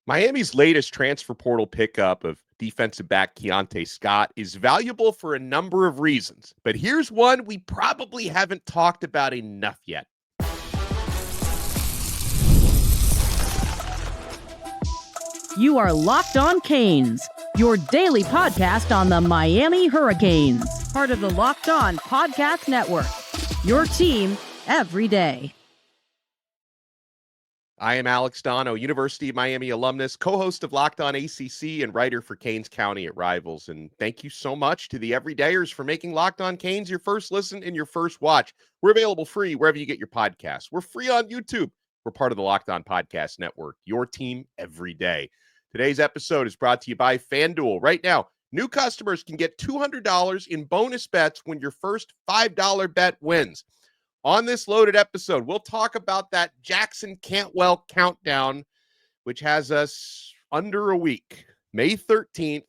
Miami's latest transfer portal pickup of defensive back Keionte Scott is valuable for a number of reasons, but here's one we probably haven't talked about enough yet. You are Locked On Canes, your daily podcast on the Miami Hurricanes, part of the Locked On Podcast Network, your team every day. I am Alex Donno, University of Miami alumnus, co-host of Locked On ACC, and writer for Canes County at Rivals. And thank you so much to the everydayers for making Locked On Canes your first listen and your first watch. We're available free wherever you get your podcasts. We're free on YouTube. We're part of the Locked On Podcast Network, your team every day. Today's episode is brought to you by FanDuel. Right now, new customers can get $200 in bonus bets when your first $5 bet wins. On this loaded episode, we'll talk about that Jackson Cantwell countdown, which has us under a week. May 13th,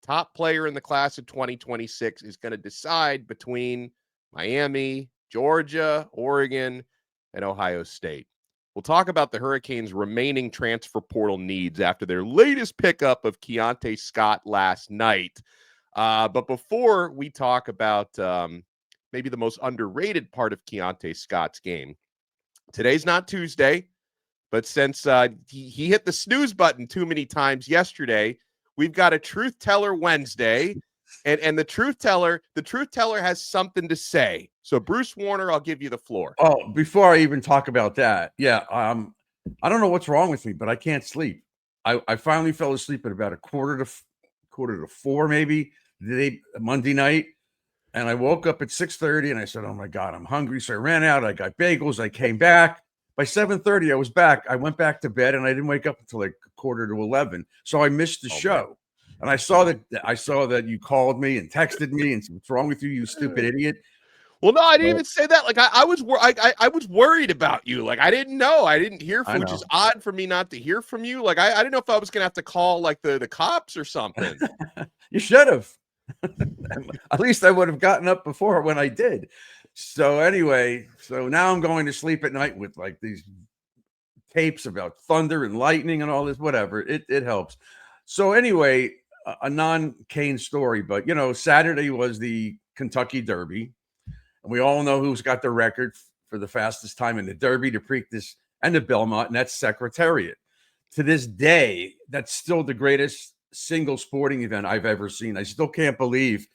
top player in the class of 2026 is going to decide between Miami, Georgia, Oregon, and Ohio State. We'll talk about the Hurricanes' remaining transfer portal needs after their latest pickup of Keionte Scott last night. But before we talk about maybe the most underrated part of Keionte Scott's game. Today's not Tuesday, but since he hit the snooze button too many times yesterday, we've got a Truth Teller Wednesday, and the Truth Teller has something to say. So Bruce Warner, I'll give you the floor. Oh, before I even talk about that, I don't know what's wrong with me, but I can't sleep. I finally fell asleep at about a quarter to four, maybe Monday night. And I woke up at 6:30 and I said, oh my God, I'm hungry. So I ran out, I got bagels, I came back. By 7:30, I was back. I went back to bed and I didn't wake up until like 10:45. So I missed the show. Man. And I saw that you called me and texted me and said, what's wrong with you, you stupid idiot? Well, no, I didn't even say that. Like I was worried about you. Like I didn't know. I didn't hear from you, which is odd for me not to hear from you. Like I didn't know if I was gonna have to call like the cops or something. You should have. At least I would have gotten up before when I did. So anyway, now I'm going to sleep at night with like these tapes about thunder and lightning and all this, whatever. It helps. So anyway, a non-Cane story, but Saturday was the Kentucky Derby. And we all know who's got the record for the fastest time in the Derby, the Preakness, and the Belmont, and that's Secretariat. To this day, that's still the greatest single sporting event I've ever seen. I still can't believe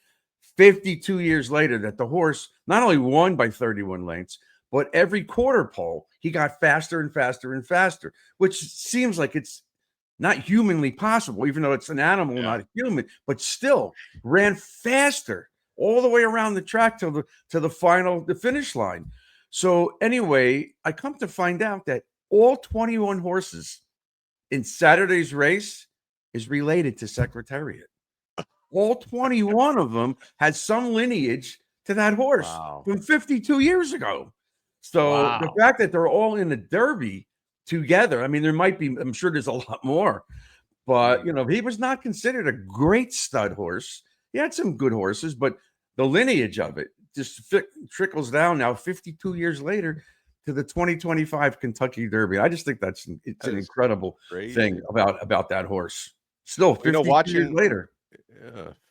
52 years later that the horse not only won by 31 lengths, but every quarter pole, he got faster and faster and faster, which seems like it's not humanly possible, even though it's an animal, not a human, but still ran faster all the way around the track to the finish line. So anyway, I come to find out that all 21 horses in Saturday's race is related to Secretariat. All 21 of them had some lineage to that horse from 52 years ago. So the fact that they're all in the Derby together, I mean, there might be, I'm sure there's a lot more, but he was not considered a great stud horse. He had some good horses, but the lineage of it just trickles down now 52 years later to the 2025 Kentucky Derby. I just think it's an incredible thing about that horse. Still 52 years later.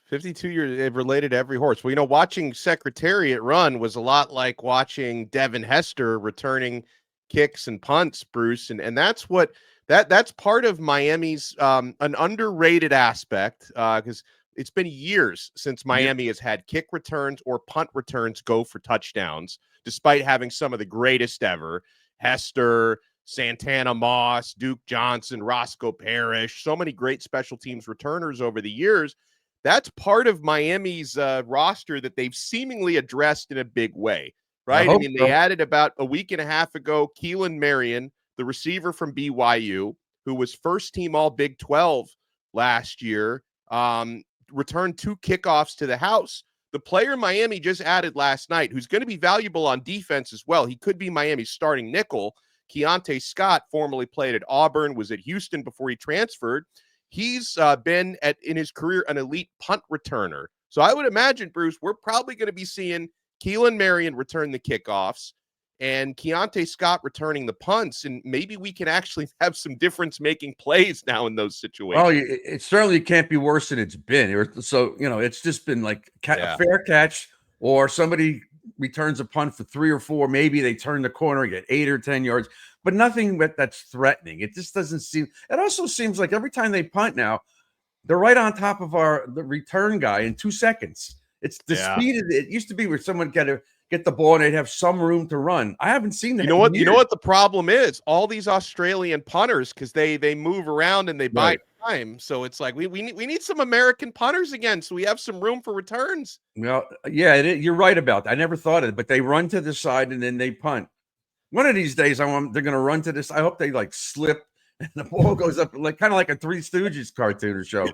52 years related to every horse. Well, watching Secretariat run was a lot like watching Devin Hester returning kicks and punts, Bruce. And that's what that's part of Miami's an underrated aspect because it's been years since Miami has had kick returns or punt returns go for touchdowns, despite having some of the greatest ever. Hester, Santana Moss, Duke Johnson, Roscoe Parrish, so many great special teams returners over the years. That's part of Miami's roster that they've seemingly addressed in a big way, right? I mean, they added about a week and a half ago, Keelan Marion, the receiver from BYU, who was first team all Big 12 last year, returned 2 kickoffs to the house. The player Miami just added last night, who's going to be valuable on defense as well. He could be Miami's starting nickel. Keionte Scott formerly played at Auburn, was at Houston before he transferred. He's been in his career an elite punt returner. So I would imagine, Bruce, we're probably going to be seeing Keelan Marion return the kickoffs. and Keionte Scott returning the punts, and maybe we can actually have some difference-making plays now in those Oh, situations. it certainly can't be worse than it's been. So, it's just been like a fair catch, or somebody returns a punt for 3 or 4. Maybe they turn the corner and get 8 or 10 yards, but nothing that's threatening. It just doesn't seem. It also seems like every time they punt now, they're right on top of the return guy in 2 seconds. It's the speed of it. It used to be where someone get the ball and they'd have some room to run. I haven't seen that. You know what? You know what the problem is? All these Australian punters, because they move around and they buy time. So it's like we need some American punters again, so we have some room for returns. Well, yeah, you're right about that. I never thought of it, but they run to the side and then they punt. One of these days, they're going to run to this. I hope they like slip and the ball goes up, like kind of like a Three Stooges cartoon or show.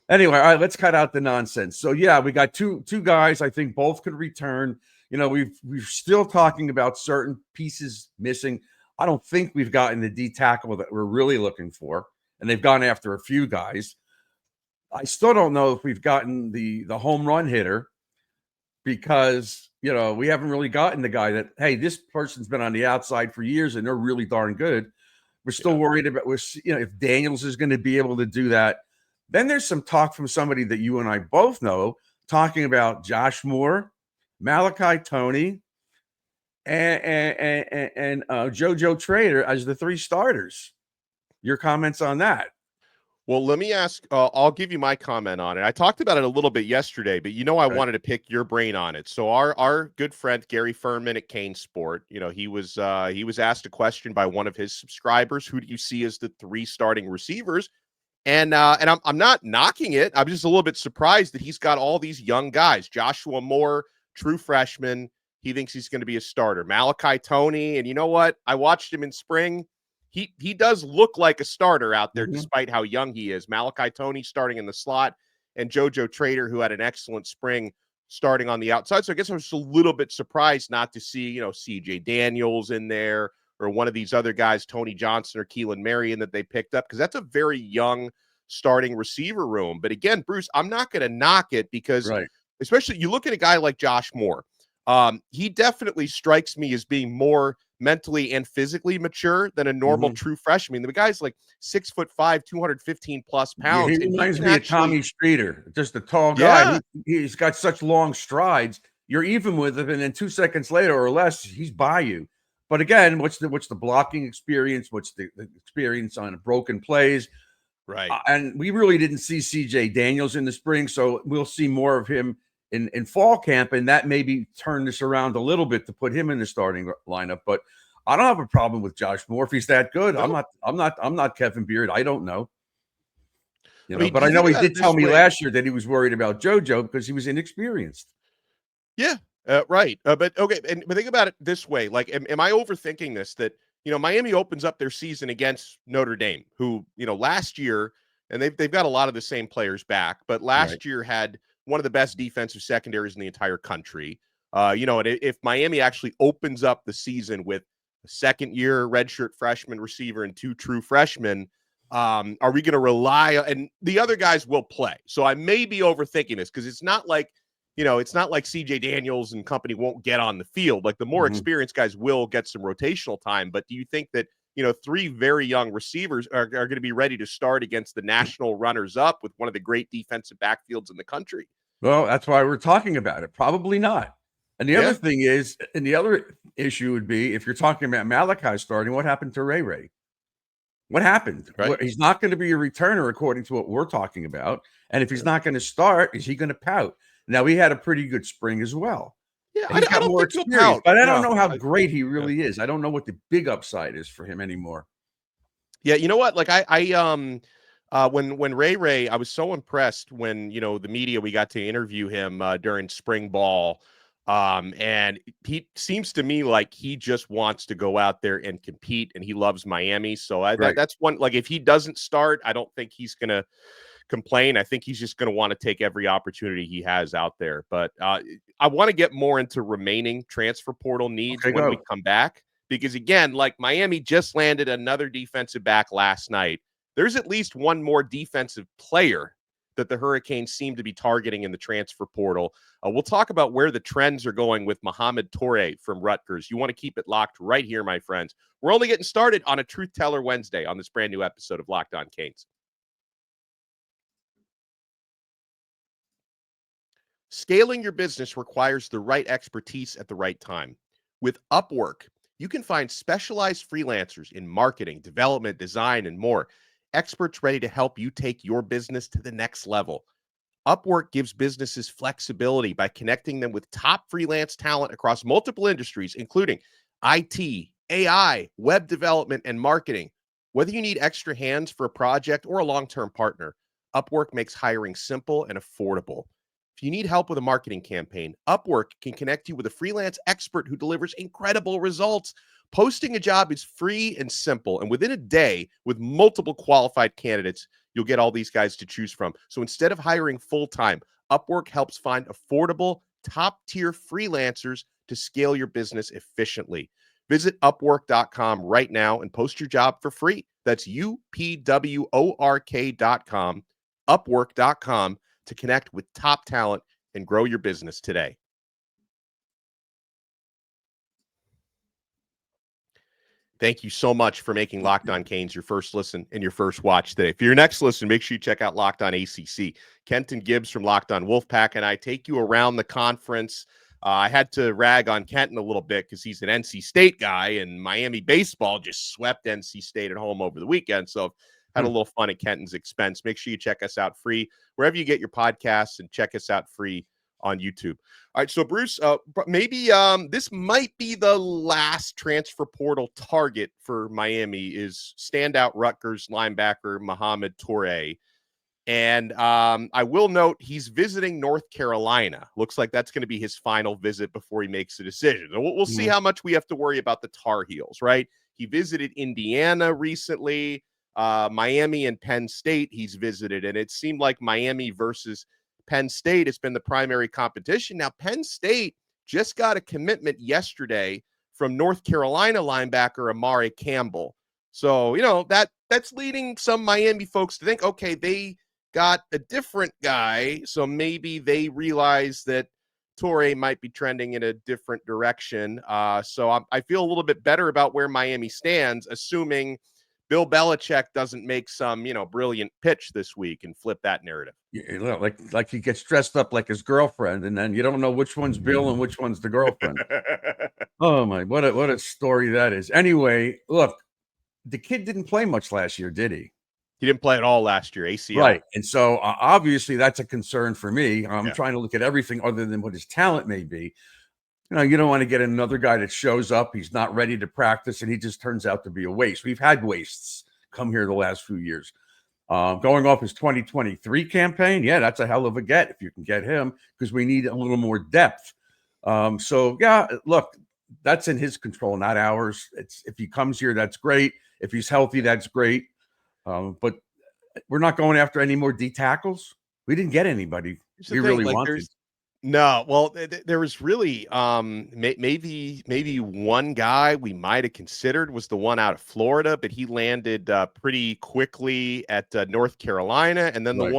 Anyway, all right, let's cut out the nonsense. So yeah, we got two guys. I think both could return. We're still talking about certain pieces missing. I don't think we've gotten the D tackle that we're really looking for, and they've gone after a few guys. I still don't know if we've gotten the home run hitter, because we haven't really gotten the guy that, hey, this person's been on the outside for years and they're really darn good. We're still worried about if Daniels is going to be able to do that. Then there's some talk from somebody that you and I both know, talking about Josh Moore, Malachi Toney, and JoJo Trader as the 3 starters. Your comments on that? Well, let me ask, I'll give you my comment on it. I talked about it a little bit yesterday, but I wanted to pick your brain on it. So our good friend Gary Furman at Kane Sport, he was asked a question by one of his subscribers: who do you see as the 3 starting receivers? And I'm not knocking it. I'm just a little bit surprised that he's got all these young guys. Joshua Moore, true freshman. He thinks he's going to be a starter. Malachi Toney, and you know what? I watched him in spring. He does look like a starter out there, despite how young he is. Malachi Toney starting in the slot, and JoJo Trader, who had an excellent spring, starting on the outside. So I guess I was just a little bit surprised not to see, CJ Daniels in there, or one of these other guys, Tony Johnson or Keelan Marion, that they picked up, because that's a very young starting receiver room. But again, Bruce, I'm not going to knock it, because especially you look at a guy like Josh Moore. He definitely strikes me as being more mentally and physically mature than a normal true freshman. The guy's like 6'5", 215 plus pounds. He reminds me of Tommy Streeter, just a tall guy. He's got such long strides. You're even with him, and then 2 seconds later or less, he's by you. But again, what's the blocking experience? What's the experience on broken plays? Right. And we really didn't see CJ Daniels in the spring, so we'll see more of him in fall camp, and that maybe turn this around a little bit to put him in the starting lineup. But I don't have a problem with Josh Moore if he's that good. No. I'm not Kevin Beard. I don't know. But I know he did tell me last year that he was worried about JoJo because he was inexperienced. Yeah. Right. But okay. But think about it this way. Like, am I overthinking this? That, Miami opens up their season against Notre Dame, who, last year, and they've got a lot of the same players back, but last year had one of the best defensive secondaries in the entire country. And if Miami actually opens up the season with a second-year redshirt freshman receiver and 2 true freshmen, are we going to rely on, and the other guys will play. So I may be overthinking this, because it's not like CJ Daniels and company won't get on the field. Like, the more experienced guys will get some rotational time. But do you think that, 3 very young receivers are going to be ready to start against the national runners-up with one of the great defensive backfields in the country? Well, that's why we're talking about it. Probably not. And the other thing is, and the other issue would be, if you're talking about Malachi starting, what happened to Ray Ray? What happened? Right. He's not going to be a returner, according to what we're talking about. And if he's not going to start, is he going to pout? Now, he had a pretty good spring as well. Yeah, he's got more experience, but I don't know how great he really is. I don't know what the big upside is for him anymore. Yeah, you know what? Like, when Ray, I was so impressed when, the media, we got to interview him during spring ball. And he seems to me like he just wants to go out there and compete, and he loves Miami. So that's one, like, if he doesn't start, I don't think he's going to complain. I think he's just going to want to take every opportunity he has out there. But I want to get more into remaining transfer portal needs when we come back, because again, like, Miami just landed another defensive back last night. There's at least one more defensive player that the Hurricanes seem to be targeting in the transfer portal. We'll talk about where the trends are going with Mohamed Toure from Rutgers. You want to keep it locked right here, my friends. We're only getting started on a Truth Teller Wednesday on this brand new episode of Locked On Canes. Scaling your business requires the right expertise at the right time. With Upwork, you can find specialized freelancers in marketing, development, design, and more. Experts ready to help you take your business to the next level. Upwork gives businesses flexibility by connecting them with top freelance talent across multiple industries, including IT, AI, web development, and marketing. Whether you need extra hands for a project or a long-term partner, Upwork makes hiring simple and affordable. If you need help with a marketing campaign, Upwork can connect you with a freelance expert who delivers incredible results. Posting a job is free and simple, and within a day, with multiple qualified candidates, you'll get all these guys to choose from. So instead of hiring full-time, Upwork helps find affordable, top-tier freelancers to scale your business efficiently. Visit Upwork.com right now and post your job for free. That's UPWORK.com, Upwork.com, to connect with top talent and grow your business today. Thank you so much for making Locked On Canes your first listen and your first watch today. For your next listen, make sure you check out Locked On ACC. Kenton Gibbs from Locked On Wolfpack and I take you around the conference. I had to rag on Kenton a little bit because he's an NC State guy, and Miami baseball just swept NC State at home over the weekend. So had a little fun at Kenton's expense. Make sure you check us out free wherever you get your podcasts, and check us out free on YouTube. All right, so Bruce, maybe this might be the last transfer portal target for Miami is standout Rutgers linebacker Mohamed Toure. And I will note he's visiting North Carolina. Looks like that's going to be his final visit before he makes a decision. And we'll see how much we have to worry about the Tar Heels, right? He visited Indiana recently. Miami and Penn State he's visited, and it seemed like Miami versus Penn State has been the primary competition. Now, Penn State just got a commitment yesterday from North Carolina linebacker Amari Campbell. So, that's leading some Miami folks to think, okay, they got a different guy, so maybe they realize that Toure might be trending in a different direction. So I feel a little bit better about where Miami stands, assuming Bill Belichick doesn't make some, brilliant pitch this week and flip that narrative. Yeah, like he gets dressed up like his girlfriend, and then you don't know which one's Bill and which one's the girlfriend. Oh my, what a story that is. Anyway, look, the kid didn't play much last year, did he? He didn't play at all last year, ACL. Right, and so obviously that's a concern for me. I'm trying to look at everything other than what his talent may be. You don't want to get another guy that shows up, he's not ready to practice, and he just turns out to be a waste. We've had wastes come here the last few years. Going off his 2023 campaign, that's a hell of a get if you can get him, because we need a little more depth. Look, that's in his control, not ours. If he comes here, that's great. If he's healthy, that's great. But we're not going after any more D tackles. We didn't get anybody we really wanted. No, well, there was really maybe one guy we might have considered was the one out of Florida, but he landed pretty quickly at North Carolina, and then the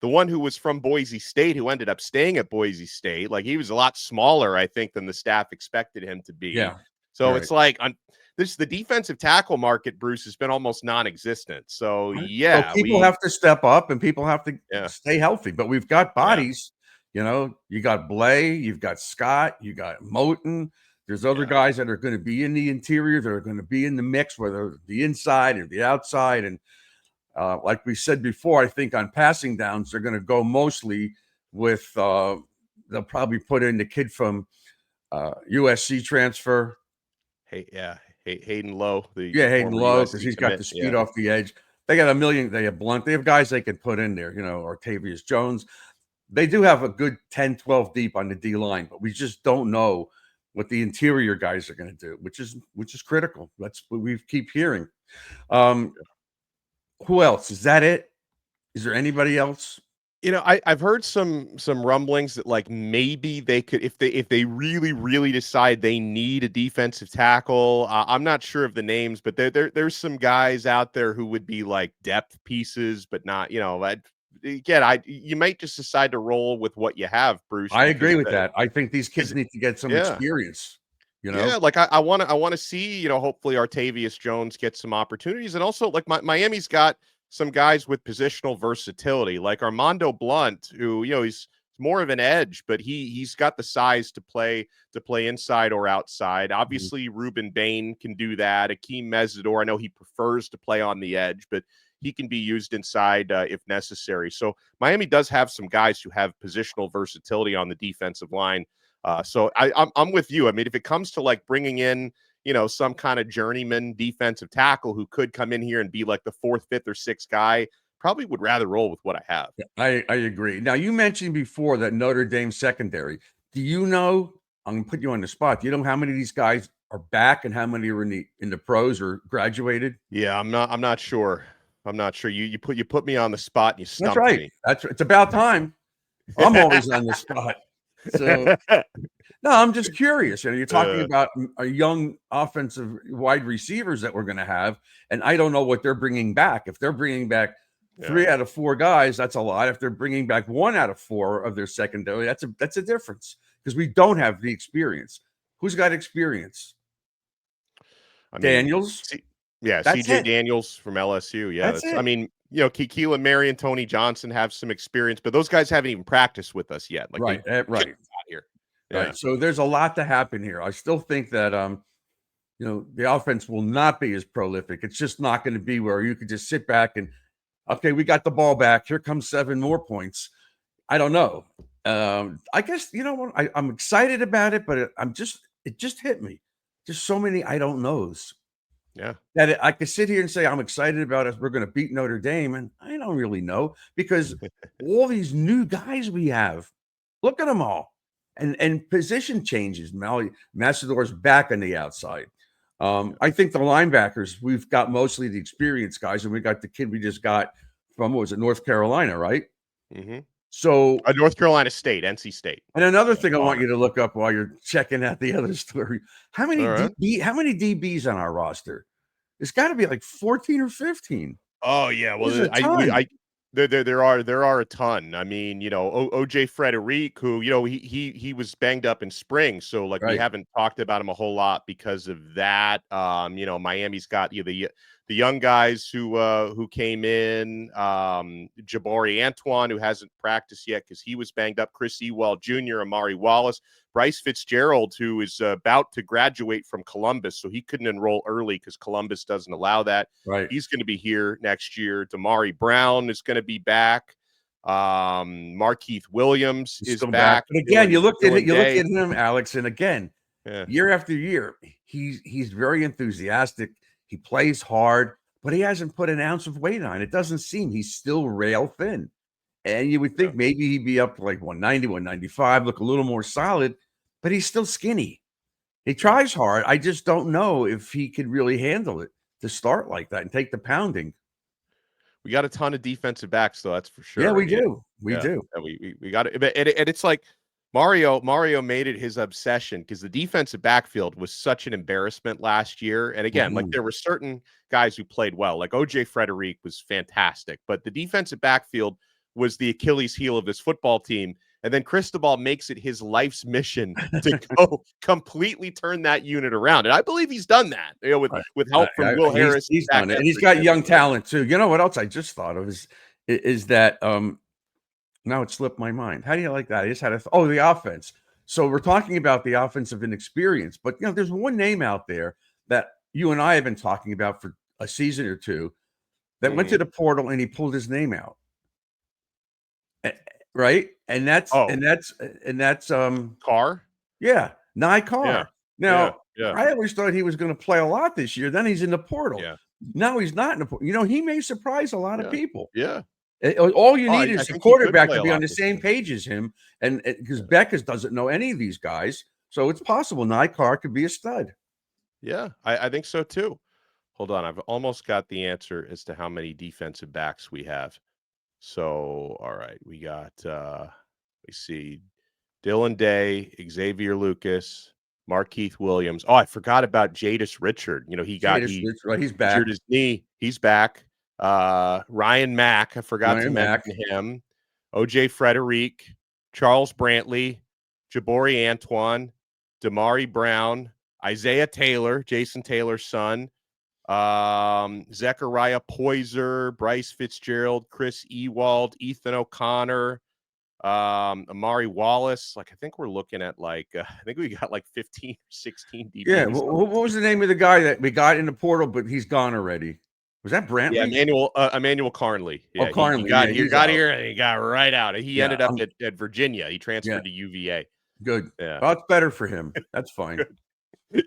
one who was from Boise State, who ended up staying at Boise State, like he was a lot smaller, I think, than the staff expected him to be. Yeah. So it's like the defensive tackle market, Bruce, has been almost non-existent. So so people have to step up and people have to stay healthy, but we've got bodies. You got Blay, you've got Scott, you got Moten. There's other guys that are going to be in the interior. They're going to be in the mix, whether the inside or the outside. And like we said before, I think on passing downs, they're going to go mostly with they'll probably put in the kid from USC transfer. Hayden Lowe. Hayden Lowe, because he's got the speed off the edge. They got a million. They have Blunt. They have guys they can put in there, Artavius Jones. They do have a good 10, 12 deep on the D line, but we just don't know what the interior guys are going to do, which is critical. That's what we keep hearing. Who else? Is that it? Is there anybody else? I've heard some rumblings that like maybe they could, if they really decide they need a defensive tackle. I'm not sure of the names, but there's some guys out there who would be like depth pieces, but not again, you might just decide to roll with what you have, Bruce. I Because agree with that. I think these kids need to get some yeah. experience. Yeah, like I want to see, hopefully Artavius Jones gets some opportunities, and also like Miami's got some guys with positional versatility, like Armando Blunt, who he's more of an edge, but he's got the size to play inside or outside. Obviously, Ruben Bain can do that. Akeem Mesidor, I know he prefers to play on the edge, but he can be used inside if necessary. So Miami does have some guys who have positional versatility on the defensive line. So I'm with you. I mean, if it comes to like bringing in, some kind of journeyman defensive tackle who could come in here and be like the 4th, 5th, or 6th guy, probably would rather roll with what I have. Yeah, I agree. Now, you mentioned before that Notre Dame secondary. Do you know? I'm gonna put you on the spot. Do you know how many of these guys are back and how many are in the pros or graduated? Yeah, I'm not sure. I'm not sure. You put me on the spot and you That's stumped right. me. It's about time. I'm always on the spot. So no, I'm just curious. You're talking about a young offensive wide receivers that we're going to have, and I don't know what they're bringing back. If they're bringing back 3 out of 4 guys, that's a lot. If they're bringing back 1 out of 4 of their secondary, that's a difference because we don't have the experience. Who's got experience? Daniels. CJ Daniels from LSU. Yeah, that's it. I mean, Keelan Mary and Tony Johnson have some experience, but those guys haven't even practiced with us yet. Like right. Here. Yeah. Right. So there's a lot to happen here. I still think that the offense will not be as prolific. It's just not going to be where you could just sit back and, okay, we got the ball back. Here comes 7 more points. I don't know. I guess I'm excited about it, but it just hit me. Just so many I don't knows. Yeah. That I could sit here and say I'm excited about it. We're going to beat Notre Dame, and I don't really know because all these new guys we have. Look at them all. And position changes. Massador's back on the outside. I think the linebackers, we've got mostly the experienced guys, and we got the kid we just got from, what was it, North Carolina, right? Mm-hmm. So North Carolina State, NC State. And another thing I want you to look up while you're checking out the other story. How many DBs on our roster? It's got to be like 14 or 15. Oh yeah, well there are a ton. I mean, OJ Frederic, who he was banged up in spring, so like we haven't talked about him a whole lot because of that. Miami's got the young guys who came in, Jabari Antoine, who hasn't practiced yet because he was banged up, Chris Ewell Jr., Amari Wallace, Bryce Fitzgerald, who is about to graduate from Columbus, so he couldn't enroll early because Columbus doesn't allow that. Right. He's going to be here next year. Damari Brown is going to be back. Markeith Williams is back. But again, you look at him, Alex, and again, year after year, he's very enthusiastic. He plays hard, but he hasn't put an ounce of weight on. It doesn't seem he's still rail thin. And you would think maybe he'd be up to like 190, 195, look a little more solid, but he's still skinny. He tries hard. I just don't know if he could really handle it to start like that and take the pounding. We got a ton of defensive backs, though. That's for sure. Yeah, we do. We do. We got it. And it's like Mario made it his obsession because the defensive backfield was such an embarrassment last year. And again, like there were certain guys who played well, like OJ Frederic was fantastic, but the defensive backfield was the Achilles heel of this football team. And then Cristobal makes it his life's mission to go completely turn that unit around. And I believe he's done that, with help from Will Harris. He's done it. And he's got young talent too. You know what else I just thought of is that now it slipped my mind. How do you like that? I just had the offense. So we're talking about the offensive inexperience, but there's one name out there that you and I have been talking about for a season or two that went to the portal and he pulled his name out. Right. And that's Carr. Yeah. Nye Carr. Yeah. Now, I always thought he was going to play a lot this year. Then he's in the portal. Yeah. Now he's not in the portal. He may surprise a lot of people. Yeah. All you need is a quarterback to be on the same page as him. And because Beckes doesn't know any of these guys. So it's possible Nye Carr could be a stud. Yeah, I think so too. Hold on. I've almost got the answer as to how many defensive backs we have. So, all right, we got, we see Dylan Day, Xavier Lucas, Markeith Williams. Oh, I forgot about Jadis Richard. He's back. Injured his knee. He's back. Ryan Mack, I forgot to mention him. OJ Frederick, Charles Brantley, Jabari Antoine, Damari Brown, Isaiah Taylor, Jason Taylor's son, Zechariah Poyser, Bryce Fitzgerald, Chris Ewald, Ethan O'Connor, Amari Wallace. Like, I think we're looking at I think we got like 15 or 16 DBs. Yeah. What was the name of the guy that we got in the portal, but he's gone already? Was that Brantley? Yeah, Emmanuel Carnley. Yeah, Carnley. He got here and he got right out. He ended up at Virginia. He transferred to UVA. Good. Yeah. Well, it's better for him. That's fine.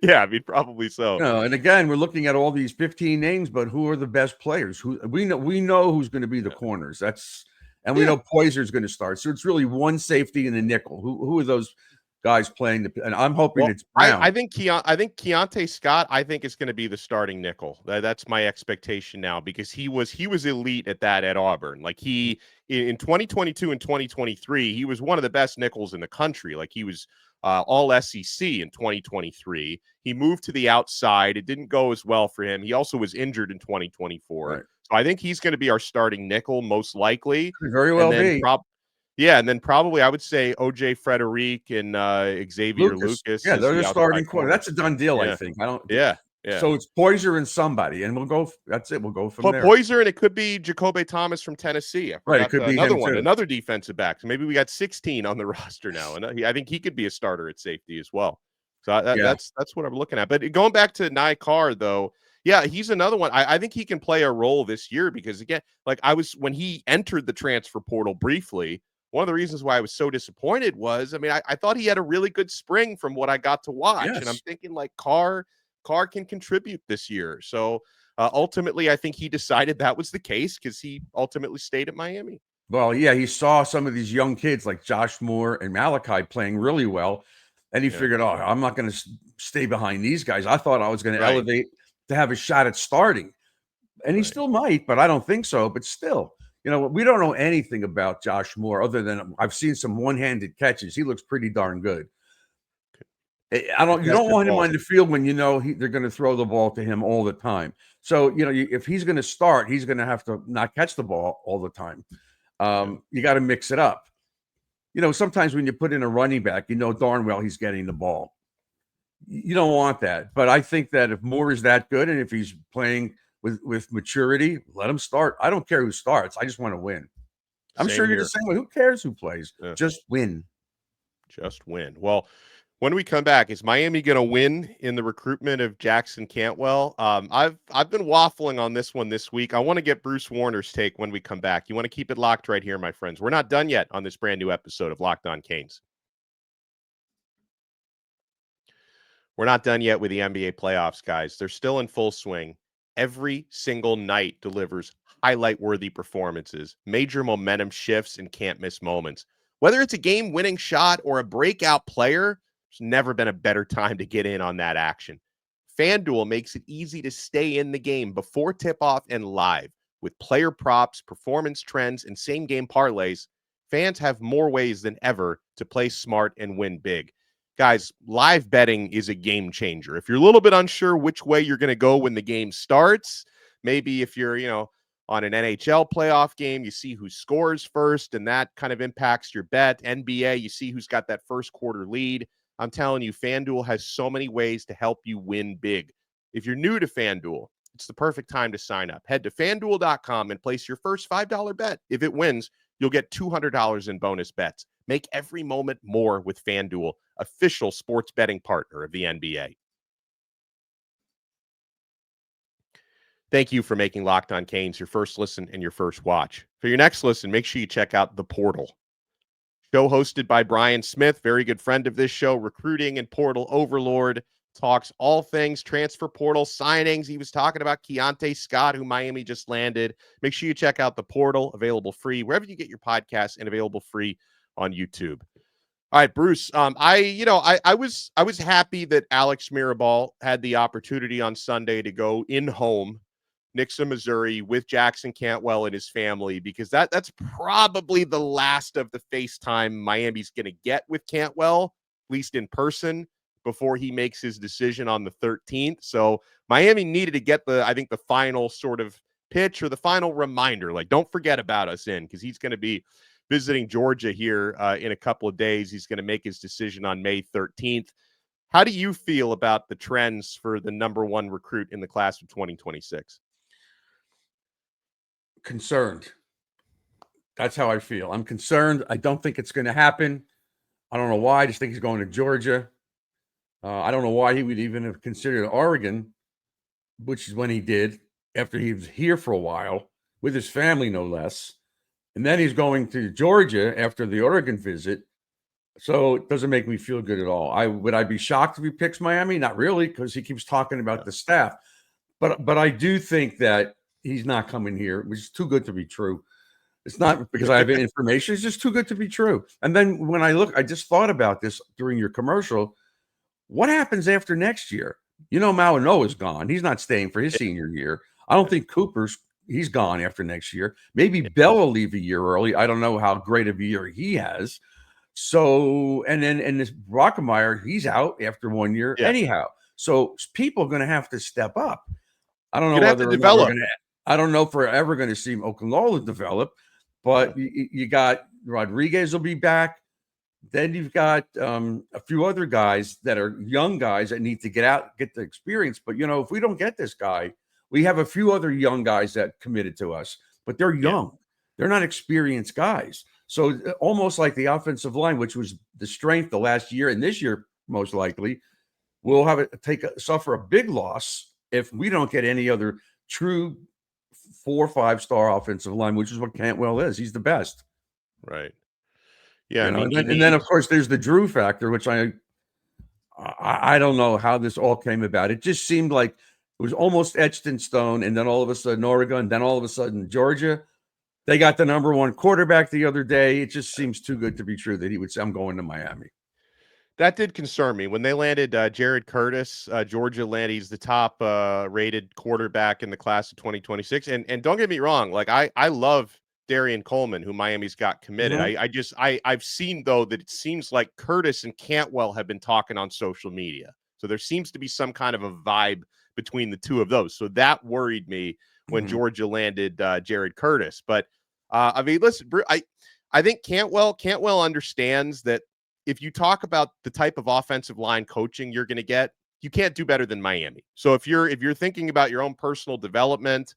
Yeah, I mean, probably so. And again, we're looking at all these 15 names, but who are the best players? Who we know who's going to be the corners. We know Poyser's going to start. So it's really one safety and a nickel. Who are those guys playing? And I'm hoping it's Brown. I think Keionte Scott, I think, is going to be the starting nickel. That's my expectation now, because he was elite at Auburn. Like, he in 2022 and 2023, he was one of the best nickels in the country. Like, he was all SEC in 2023. He moved to the outside. It didn't go as well for him. He also was injured in 2024. Right. So I think he's going to be our starting nickel, most likely. Could very well be. And then probably I would say OJ Frederick and Xavier Lucas. Yeah, they're the starting corner. That's a done deal, I think. Yeah. So it's Poyser and somebody, and we'll go. That's it. We'll go from there. Poyser, and it could be Jacoby Thomas from Tennessee. Right, it could be another him one, too. another defensive back. So maybe we got 16 on the roster now, and I think he could be a starter at safety as well. So that's what I'm looking at. But going back to Carr, though, yeah, he's another one. I think he can play a role this year, because, again, like, when he entered the transfer portal briefly, one of the reasons why I was so disappointed was, I mean, I thought he had a really good spring from what I got to watch. Yes. And I'm thinking, like, Carr can contribute this year. So ultimately, I think he decided that was the case, because he ultimately stayed at Miami. Well, yeah, he saw some of these young kids like Josh Moore and Malachi playing really well. And he figured, I'm not going to stay behind these guys. I thought I was going to elevate to have a shot at starting. And he still might, but I don't think so. But still, we don't know anything about Josh Moore other than I've seen some one-handed catches. He looks pretty darn good. You don't want him on the field when they're going to throw the ball to him all the time. So, if he's going to start, he's going to have to not catch the ball all the time. You got to mix it up. Sometimes when you put in a running back, darn well he's getting the ball. You don't want that. But I think that if Moore is that good, and if he's playing with maturity, let him start. I don't care who starts. I just want to win. I'm sure you're the same way. Who cares who plays? Yeah. Just win. Just win. Well, when we come back, is Miami going to win in the recruitment of Jackson Cantwell? I've been waffling on this one this week. I want to get Bruce Warner's take when we come back. You want to keep it locked right here, my friends. We're not done yet on this brand new episode of Locked On Canes. We're not done yet with the NBA playoffs, guys. They're still in full swing. Every single night delivers highlight-worthy performances, major momentum shifts, and can't-miss moments. Whether it's a game-winning shot or a breakout player, there's never been a better time to get in on that action. FanDuel makes it easy to stay in the game before tip-off and live. With player props, performance trends, and same-game parlays, fans have more ways than ever to play smart and win big. Guys, live betting is a game changer. If you're a little bit unsure which way you're going to go when the game starts, maybe if you're, on an NHL playoff game, you see who scores first, and that kind of impacts your bet. NBA, you see who's got that first quarter lead. I'm telling you, FanDuel has so many ways to help you win big. If you're new to FanDuel, it's the perfect time to sign up. Head to FanDuel.com and place your first $5 bet. If it wins, you'll get $200 in bonus bets. Make every moment more with FanDuel, official sports betting partner of the NBA. Thank you for making Locked On Canes your first listen and your first watch. For your next listen, make sure you check out The Portal. Show hosted by Brian Smith, very good friend of this show, recruiting and portal overlord, talks all things transfer portal signings. He was talking about Keionte Scott, who Miami just landed. Make sure you check out The Portal, available free wherever you get your podcasts and available free on YouTube. All right, Bruce. I was happy that Alex Mirabal had the opportunity on Sunday to go in home, Nixa, Missouri, with Jackson Cantwell and his family, because that's probably the last of the FaceTime Miami's going to get with Cantwell, at least in person, before he makes his decision on the 13th. So Miami needed to get the final sort of pitch or the final reminder, like, don't forget about us because he's going to be visiting Georgia here in a couple of days. He's going to make his decision on May 13th. How do you feel about the trends for the number one recruit in the class of 2026? Concerned. That's how I feel. I'm concerned. I don't think it's going to happen. I don't know why. I just think he's going to Georgia. I don't know why he would even have considered Oregon, which is when he did, after he was here for a while, with his family, no less. And then he's going to Georgia after the Oregon visit. So it doesn't make me feel good at all. Would I be shocked if he picks Miami? Not really, because he keeps talking about the staff. But I do think that he's not coming here, which is too good to be true. It's not because I have information. It's just too good to be true. And then when I look, I just thought about this during your commercial. What happens after next year? Mauanoa's gone. He's not staying for his senior year. I don't think he's gone after next year. Maybe Bell will leave a year early. I don't know how great of a year he has. So, and this Brockemeyer, he's out after 1 year anyhow. So people are going to have to step up. I don't know whether I don't know if we're ever going to see Okunlola develop, but you got Rodriguez will be back. Then you've got a few other guys that are young guys that need to get out, get the experience. But, if we don't get this guy, we have a few other young guys that committed to us, but they're young. Yeah. They're not experienced guys. So almost like the offensive line, which was the strength the last year and this year, most likely, we'll have suffer a big loss if we don't get any other true 4 or 5-star offensive line, which is what Cantwell is. He's the best. Right. Yeah. And then of course there's the Drew factor, which I don't know how this all came about. It just seemed like it was almost etched in stone. And then all of a sudden Oregon, then all of a sudden Georgia, they got the number one quarterback the other day. It just seems too good to be true that he would say, I'm going to Miami. That did concern me when they landed Jared Curtis. Georgia landed. He's the top rated quarterback in the class of 2026. And don't get me wrong, like I love Darian Coleman, who Miami's got committed. Mm-hmm. I've seen though that it seems like Curtis and Cantwell have been talking on social media. So there seems to be some kind of a vibe between the two of those. So that worried me when Georgia landed Jared Curtis. But I mean, listen, I think Cantwell understands that if you talk about the type of offensive line coaching you're going to get, you can't do better than Miami. So if you're thinking about your own personal development,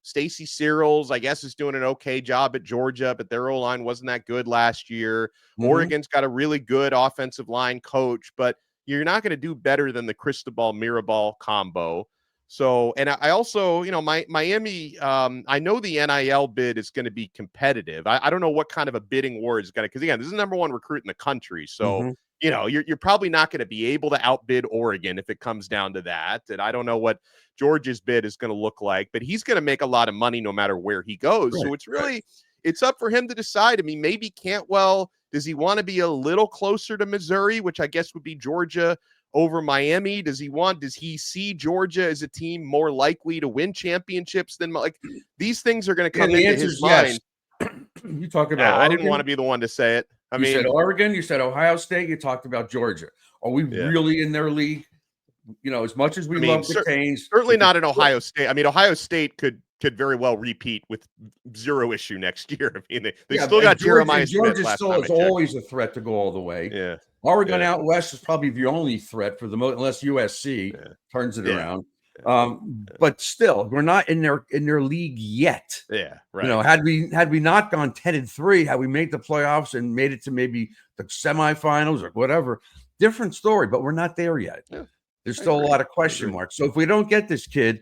Stacy Searles, I guess, is doing an okay job at Georgia, but their O-line wasn't that good last year. Oregon's got a really good offensive line coach, but you're not going to do better than the Cristobal Mirabal combo. So, and I also, Miami, I know the NIL bid is going to be competitive. I don't know what kind of a bidding war is going to, because again, this is the number one recruit in the country. So, you're probably not going to be able to outbid Oregon if it comes down to that. And I don't know what Georgia's bid is going to look like, but he's going to make a lot of money no matter where he goes. Right, so it's really, it's up for him to decide. I mean, maybe Cantwell, does he want to be a little closer to Missouri, which I guess would be Georgia over Miami? Does he see Georgia as a team more likely to win championships than, like, these things are going to come into his mind. Yes. You talk about Oregon. I didn't want to be the one to say it. You said Oregon, you said Ohio State, you talked about Georgia. Are we really in their league? As much as we love the Canes. Certainly not in Ohio State. I mean, Ohio State could very well repeat with zero issue next year. I mean, they still got Jeremiah Smith. Georgia still is always a threat to go all the way. Yeah. Oregon out west is probably the only threat for the most, unless USC turns it around. But still, we're not in their league yet. Yeah, right. Had we not gone 10-3, had we made the playoffs and made it to maybe the semifinals or whatever, different story. But we're not there yet. Yeah, there's still a lot of question marks. So if we don't get this kid,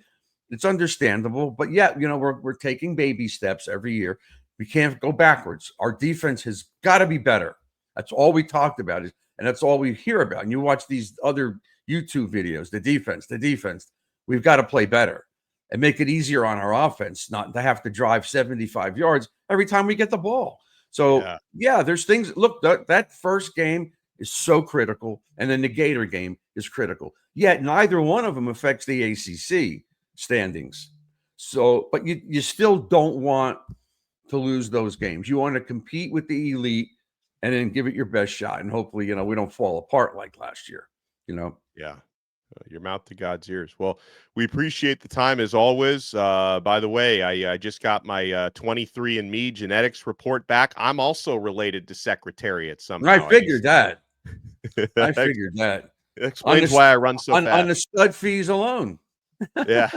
it's understandable. But we're taking baby steps every year. We can't go backwards. Our defense has got to be better. That's all we talked about, and that's all we hear about. And you watch these other YouTube videos, the defense. We've got to play better and make it easier on our offense, not to have to drive 75 yards every time we get the ball. So, there's things. Look, that first game is so critical, and then the Gator game is critical. Yet neither one of them affects the ACC standings. So, but you still don't want to lose those games. You want to compete with the elite and then give it your best shot. And hopefully, we don't fall apart like last year, Yeah. Your mouth to God's ears. Well, we appreciate the time as always. By the way, I just got my 23andMe genetics report back. I'm also related to Secretariat somehow. I figured that. I That figured that. explains why I run so on fast. the stud fees alone. Yeah.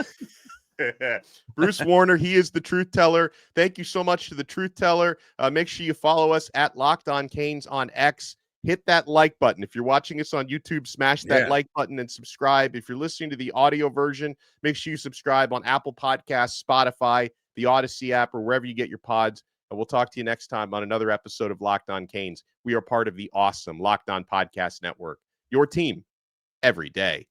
Bruce Warner, he is the truth teller. Thank you so much to the truth teller. Make sure you follow us at Locked On Canes on X. Hit that like button. If you're watching us on YouTube, smash that like button and subscribe. If you're listening to the audio version, make sure you subscribe on Apple Podcasts, Spotify, the Odyssey app, or wherever you get your pods. And we'll talk to you next time on another episode of Locked On Canes. We are part of the awesome Locked On Podcast Network, your team every day.